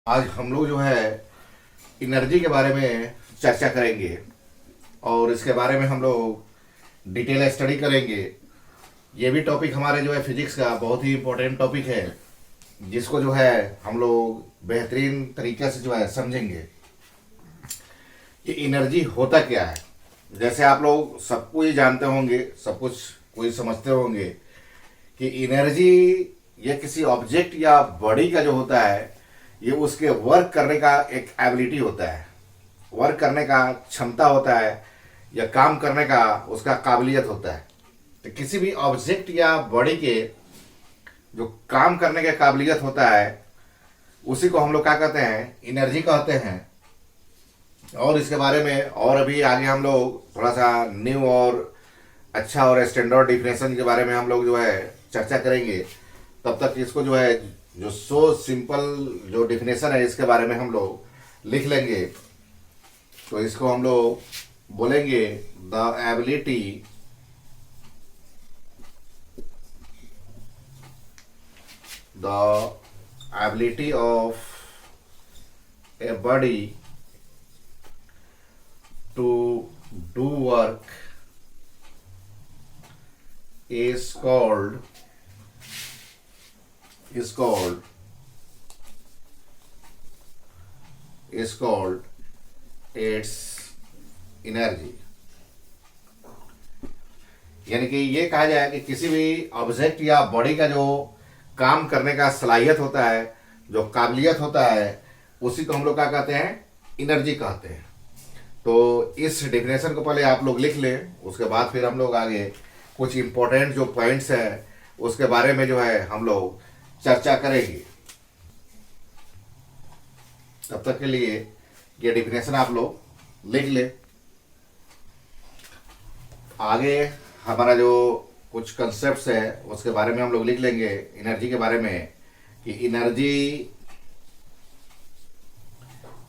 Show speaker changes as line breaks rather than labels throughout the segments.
आज हम लोग जो है एनर्जी के बारे में चर्चा करेंगे और इसके बारे में हम लोग डिटेल स्टडी करेंगे। ये भी टॉपिक हमारे जो है फिजिक्स का बहुत ही इम्पोर्टेंट टॉपिक है, जिसको जो है हम लोग बेहतरीन तरीके से जो है समझेंगे कि एनर्जी होता क्या है। जैसे आप लोग सब कुछ जानते होंगे, सब कुछ कोई समझते होंगे कि एनर्जी ये किसी ऑब्जेक्ट या बॉडी का जो होता है, ये उसके वर्क करने का एक एबिलिटी होता है, वर्क करने का क्षमता होता है या काम करने का उसका काबिलियत होता है। तो किसी भी ऑब्जेक्ट या बॉडी के जो काम करने का काबिलियत होता है, उसी को हम लोग क्या कहते हैं, एनर्जी कहते हैं। और इसके बारे में और अभी आगे हम लोग थोड़ा सा न्यू और अच्छा और स्टैंडर्ड डिफिनेशन के बारे में हम लोग जो है चर्चा करेंगे। तब तक इसको जो है जो सो सिंपल जो डिफिनेशन है, इसके बारे में हम लोग लिख लेंगे। तो इसको हम लोग बोलेंगे the ability of a body to do work is called its energy। यानी कि ये कहा जाए कि किसी भी ऑब्जेक्ट या बॉडी का जो काम करने का सलाहियत होता है, जो काबिलियत होता है, उसी को हम लोग क्या कहते हैं, एनर्जी कहते हैं। तो इस डेफिनेशन को पहले आप लोग लिख लें, उसके बाद फिर हम लोग आगे कुछ इम्पोर्टेंट जो पॉइंट्स हैं उसके बारे में जो है हम लोग चर्चा करेंगे। तब तक के लिए ये डेफिनेशन आप लोग लिख ले। आगे हमारा जो कुछ कंसेप्ट्स है उसके बारे में हम लोग लिख लेंगे एनर्जी के बारे में, कि energy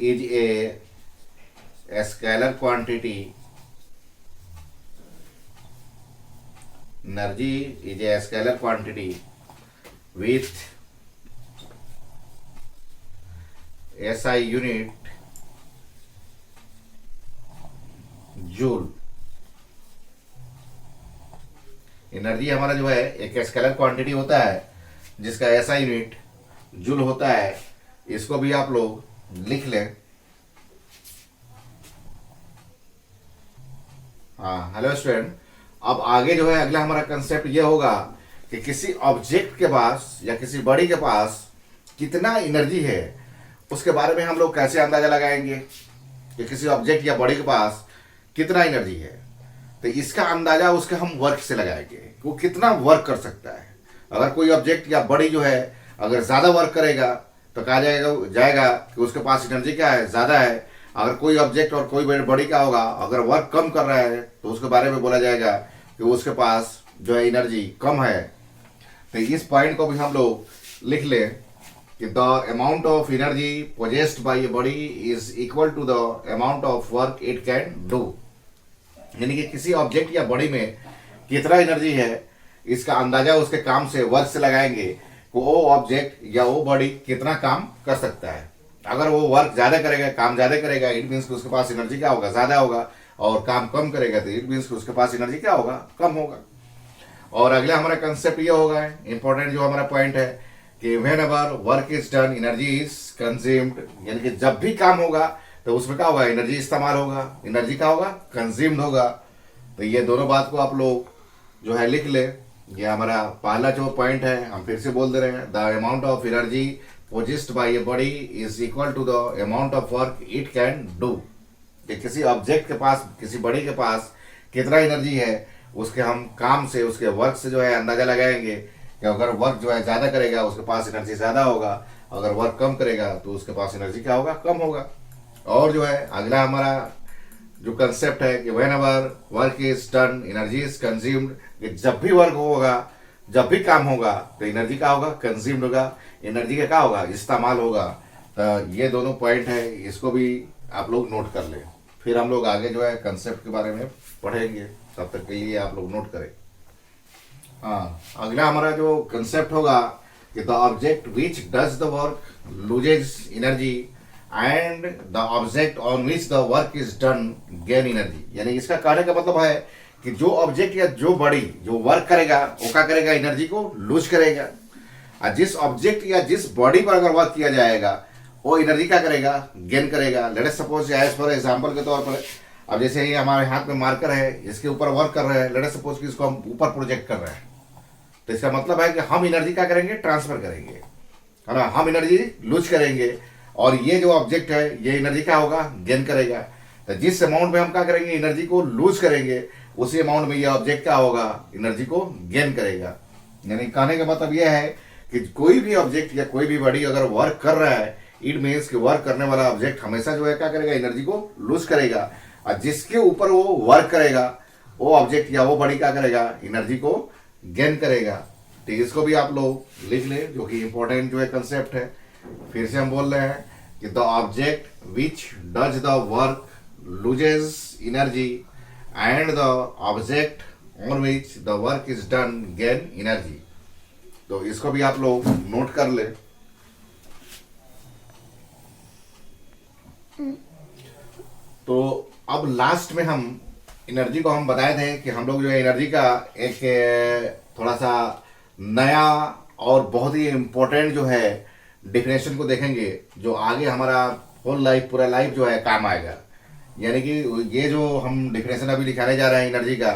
is a scalar quantity. Energy is a scalar quantity with SI unit joule. Energy हमारा जो है एक स्केलर क्वांटिटी होता है जिसका एसआई यूनिट जूल होता है। इसको भी आप लोग लिख लें। हाँ, हेलो स्टूडेंट। अब आगे जो है अगला हमारा कंसेप्ट ये होगा कि किसी ऑब्जेक्ट के पास या किसी बॉडी के पास कितना एनर्जी है, उसके बारे में हम लोग कैसे अंदाजा लगाएंगे कि किसी ऑब्जेक्ट या बॉडी के पास कितना एनर्जी है। तो इसका अंदाजा उसके हम वर्क से लगाएंगे, वो कितना वर्क कर सकता है। अगर कोई ऑब्जेक्ट या बॉडी जो है अगर ज़्यादा वर्क करेगा तो कहा जाएगा कि उसके पास एनर्जी क्या है, ज़्यादा है। अगर कोई ऑब्जेक्ट और कोई बॉडी का होगा अगर वर्क कम कर रहा है तो उसके बारे में बोला जाएगा कि उसके पास जो है एनर्जी कम है। तो इस पॉइंट को भी हम लोग लिख लें कि the amount of energy possessed by a body is equal to the amount of work it can do. यानी कि किसी ऑब्जेक्ट या बॉडी में कितना एनर्जी है, इसका अंदाजा उसके काम से, वर्क से लगाएंगे कि वो ऑब्जेक्ट या वो बॉडी कितना काम कर सकता है। अगर वो वर्क ज़्यादा करेगा, काम ज़्यादा करेगा, इट मीन्स कि उसके पास एनर्जी क्या होगा, ज़्यादा होगा। और काम कम करेगा तो इट मीन्स कि उसके पास एनर्जी क्या होगा, कम होगा। और अगला हमारा कंसेप्ट ये होगा, इंपॉर्टेंट जो हमारा पॉइंट है, कि when ever work is done energy is consumed. यानी कि जब भी काम होगा तो उसमें क्या होगा, एनर्जी इस्तेमाल होगा, एनर्जी क्या होगा, कंज्यूम्ड होगा। तो ये दोनों बात को आप लोग जो है लिख ले। ये हमारा पहला जो पॉइंट है, हम फिर से बोल दे रहे हैं, the amount of energy possessed by a body is equal to the amount of work it can do. कि किसी ऑब्जेक्ट के पास, किसी बॉडी के पास कितना एनर्जी है, उसके हम काम से, उसके वर्क से जो है अंदाजा लगाएंगे कि अगर वर्क जो है ज़्यादा करेगा उसके पास एनर्जी ज़्यादा होगा, अगर वर्क कम करेगा तो उसके पास एनर्जी क्या होगा, कम होगा। और जो है अगला हमारा जो कंसेप्ट है कि when ever work is done energy is consumed. कि जब भी वर्क होगा, जब भी काम होगा तो एनर्जी क्या होगा, कंज्यूम्ड होगा, एनर्जी का क्या होगा, इस्तेमाल होगा। तो ये दोनों पॉइंट है, इसको भी आप लोग नोट कर लें। फिर हम लोग आगे जो है कंसेप्ट के बारे में पढ़ेंगे, तब तक के लिए आप लोग नोट करें। हाँ, अगला हमारा जो कंसेप्ट होगा कि the object which does the work loses energy and the object on which the work is done gain energy. यानी इसका कहने का मतलब है कि जो ऑब्जेक्ट या जो बॉडी जो वर्क करेगा वो क्या करेगा, एनर्जी को लूज करेगा। और जिस ऑब्जेक्ट या जिस बॉडी पर अगर वर्क किया जाएगा वो एनर्जी क्या करेगा, गेन करेगा। Let us suppose as for example के तौर पर, अब जैसे ही हमारे हाथ में मार्कर है, इसके ऊपर वर्क कर रहे हैं, लेट अस सपोज कि इसको हम ऊपर प्रोजेक्ट कर रहे हैं, तो इसका मतलब है कि हम एनर्जी क्या करेंगे, ट्रांसफर करेंगे, है ना, हम एनर्जी लूज करेंगे और ये जो ऑब्जेक्ट है ये एनर्जी क्या होगा, गेन करेगा। तो जिस अमाउंट में हम क्या करेंगे, एनर्जी को लूज करेंगे, उसी अमाउंट में ये ऑब्जेक्ट क्या होगा, एनर्जी को गेन करेगा। यानी कहने का मतलब यह है कि कोई भी ऑब्जेक्ट या कोई भी बॉडी अगर वर्क कर रहा है, इट मीन्स कि वर्क करने वाला ऑब्जेक्ट हमेशा जो है क्या करेगा, एनर्जी को लूज करेगा। और जिसके ऊपर वो वर्क करेगा वो ऑब्जेक्ट या वो बॉडी क्या करेगा, एनर्जी को गेन करेगा। तो इसको भी आप लोग लिख ले, जो कि इंपॉर्टेंट जो है कंसेप्ट है। फिर से हम बोल रहे हैं कि the object which does the work loses energy and the object on which the work is done gain energy. तो इसको भी आप लोग नोट कर ले। तो अब लास्ट में हम एनर्जी को हम बताए थे कि हम लोग जो है एनर्जी का एक थोड़ा सा नया और बहुत ही इम्पोर्टेंट जो है डिफिनेशन को देखेंगे, जो आगे हमारा होल लाइफ पूरा लाइफ जो है काम आएगा। यानी कि ये जो हम डिफिनेशन अभी दिखाने जा रहे हैं एनर्जी का,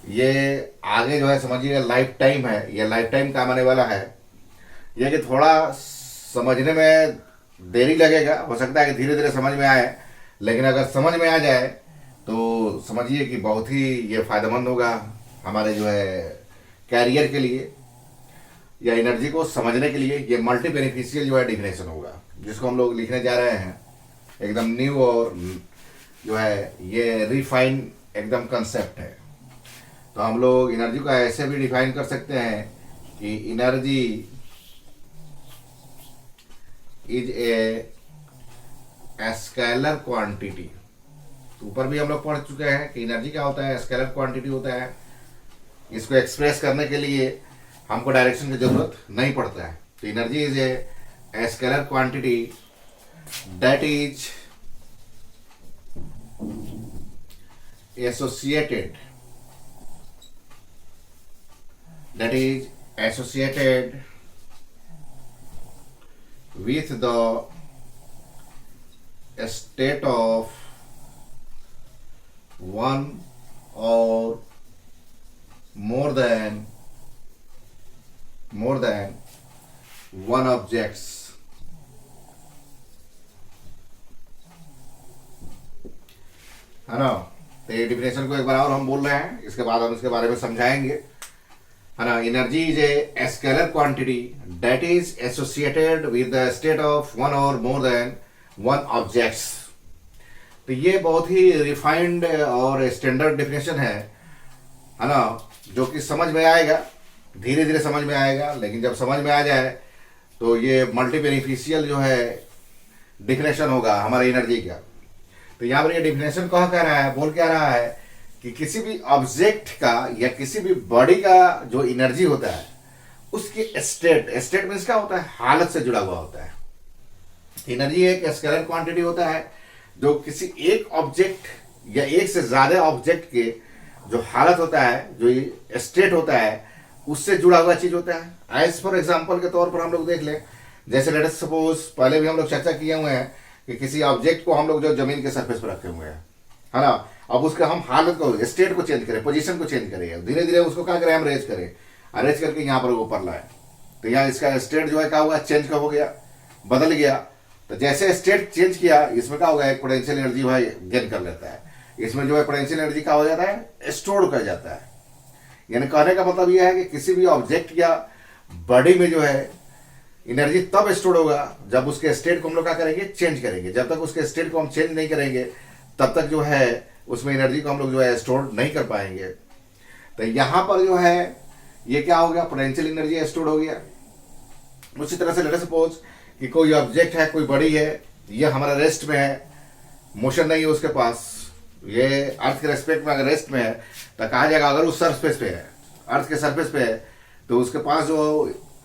ये आगे जो है समझिए लाइफ टाइम है, ये लाइफ टाइम काम आने वाला है। ये कि थोड़ा समझने में देरी लगेगा, हो सकता है कि धीरे धीरे समझ में आए, लेकिन अगर समझ में आ जाए तो समझिए कि बहुत ही ये फायदेमंद होगा हमारे जो है कैरियर के लिए या एनर्जी को समझने के लिए। ये मल्टी बेनिफिशियल जो है डिफिनेशन होगा, जिसको हम लोग लिखने जा रहे हैं, एकदम न्यू और जो है ये रिफाइन एकदम कंसेप्ट है। तो हम लोग एनर्जी को ऐसे भी डिफाइन कर सकते हैं कि energy is a scalar quantity. ऊपर भी हम लोग पढ़ चुके हैं कि एनर्जी क्या होता है, स्केलर क्वांटिटी होता है। इसको एक्सप्रेस करने के लिए हमको डायरेक्शन की जरूरत नहीं पड़ता है। तो energy is a scalar quantity that is associated with the state of one or more than one objects, है ना। तो ये डिफिनेशन को एक बार और हम बोल रहे हैं, इसके बाद हम इसके बारे में समझाएंगे, है ना। Energy is a scalar quantity that is associated with the state of one और मोर देन वन ऑब्जेक्ट्स। तो ये बहुत ही रिफाइंड और स्टैंडर्ड डिफिनेशन है ना, जो कि समझ में आएगा, धीरे धीरे समझ में आएगा, लेकिन जब समझ में आ जाए तो ये मल्टी बेनिफिशियल जो है डिफिनेशन होगा हमारे एनर्जी का। तो यहाँ पर ये डिफिनेशन कह रहा है, बोल क्या रहा है कि किसी भी ऑब्जेक्ट का या किसी भी बॉडी का जो एनर्जी होता है उसकी स्टेट मीन्स क्या होता है, हालत से जुड़ा हुआ होता है। एनर्जी एक स्केलर क्वांटिटी होता है जो किसी एक ऑब्जेक्ट या एक से ज्यादा ऑब्जेक्ट के जो हालत होता है, जो स्टेट होता है, उससे जुड़ा हुआ चीज होता है। एज फॉर एग्जाम्पल के तौर पर हम लोग देख लें, जैसे लेट अस सपोज पहले भी हम लोग चर्चा किए हुए हैं कि किसी ऑब्जेक्ट को हम लोग जो जमीन के सरफेस पर रखे हुए हैं, है ना। अब उसका हम हालत को, स्टेट को चेंज करें, पोजीशन को चेंज करें, धीरे धीरे उसको क्या करें, हम रेज करें, अरेंज करके यहाँ पर ऊपर लाए, तो यहाँ इसका स्टेट जो है क्या हुआ, चेंज का हो गया, बदल गया। तो जैसे स्टेट चेंज किया, इसमें क्या होगा, एक पोटेंशियल एनर्जी भाई गेन कर लेता है, इसमें जो है पोटेंशियल एनर्जी क्या हो जाता है, स्टोर कर जाता है। यानी कहने का मतलब यह है कि किसी भी ऑब्जेक्ट या बॉडी में जो है एनर्जी तब स्टोर होगा जब उसके स्टेट को हम लोग क्या करेंगे, चेंज करेंगे। जब तक उसके स्टेट को हम चेंज नहीं करेंगे तब तक जो है उसमें एनर्जी को हम लोग जो है स्टोर नहीं कर पाएंगे। तो यहाँ पर जो है ये क्या हो गया, पोटेंशियल एनर्जी स्टोर हो गया। उसी तरह से लेट अस सपोज कि कोई ऑब्जेक्ट है, कोई बॉडी है, ये हमारा रेस्ट में है, मोशन नहीं है उसके पास, ये अर्थ के रेस्पेक्ट में अगर रेस्ट में है तो कहा जाएगा, अगर उस सरफेस पे है, अर्थ के सरफेस पे है, तो उसके पास जो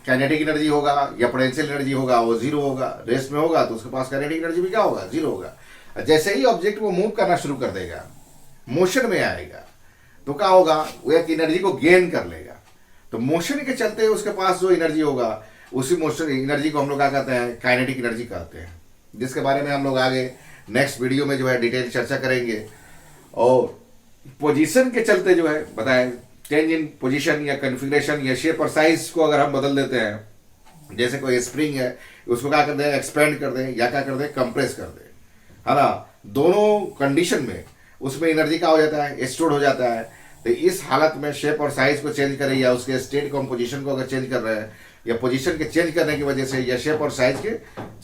काइनेटिक एनर्जी होगा या पोटेंशियल एनर्जी होगा वो जीरो होगा, रेस्ट में होगा तो उसके पास काइनेटिक एनर्जी भी क्या होगा, जीरो होगा। जैसे ही ऑब्जेक्ट वो मूव करना शुरू कर देगा, मोशन में आएगा, तो क्या होगा, वो एक एनर्जी को गेन कर लेगा। तो मोशन के चलते उसके पास जो एनर्जी होगा, उसी मोशन एनर्जी को हम लोग क्या कहते हैं, काइनेटिक एनर्जी कहते हैं, जिसके बारे में हम लोग आगे नेक्स्ट वीडियो में जो है डिटेल चर्चा करेंगे। और पोजीशन के चलते जो है बताएं, चेंज इन पोजीशन या कन्फिग्रेशन या शेप और साइज को अगर हम बदल देते हैं, जैसे कोई स्प्रिंग है उसको क्या कर दें, एक्सपेंड कर दें या क्या कर दें, कंप्रेस कर दें, है ना, दोनों कंडीशन में उसमें एनर्जी क्या हो जाता है, स्टोर हो जाता है। तो इस हालत में शेप और साइज को चेंज करें या उसके स्टेट कंपोजिशन को अगर चेंज कर रहे हैं, या पोजीशन के चेंज करने की वजह से या शेप और साइज के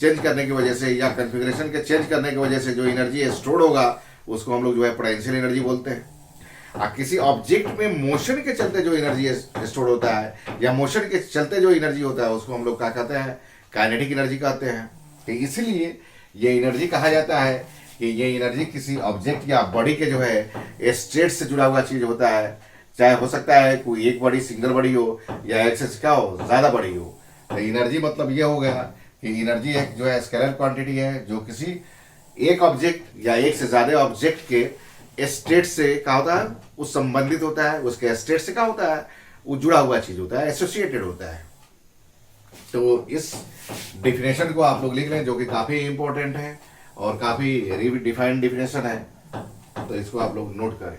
चेंज करने की वजह से या कन्फिग्रेशन के चेंज करने की वजह से जो एनर्जी स्टोर होगा उसको हम लोग जो है पोटेंशियल एनर्जी बोलते हैं। किसी ऑब्जेक्ट में मोशन के चलते जो एनर्जी स्टोर होता है या मोशन के चलते जो एनर्जी होता है उसको हम लोग क्या कहते हैं, काइनेटिक एनर्जी कहते हैं। तो इसलिए ये एनर्जी कहा जाता है कि ये एनर्जी किसी ऑब्जेक्ट या बॉडी के जो है स्टेट से जुड़ा हुआ चीज होता है, चाहे हो सकता है कोई एक बॉडी सिंगल बॉडी हो या एक से क्या हो, ज्यादा बॉडी हो। तो एनर्जी मतलब ये हो गया कि एनर्जी एक जो है स्केलर क्वांटिटी है जो किसी एक ऑब्जेक्ट या एक से ज्यादा ऑब्जेक्ट के स्टेट से क्या होता है, उस संबंधित होता है, उसके स्टेट से क्या होता है, वो जुड़ा हुआ चीज होता है, एसोसिएटेड होता है। तो इस डिफिनेशन को आप लोग लिख लें जो कि काफी इंपॉर्टेंट है और काफी डिफाइंड डिफिनेशन है, तो इसको आप लोग नोट करें।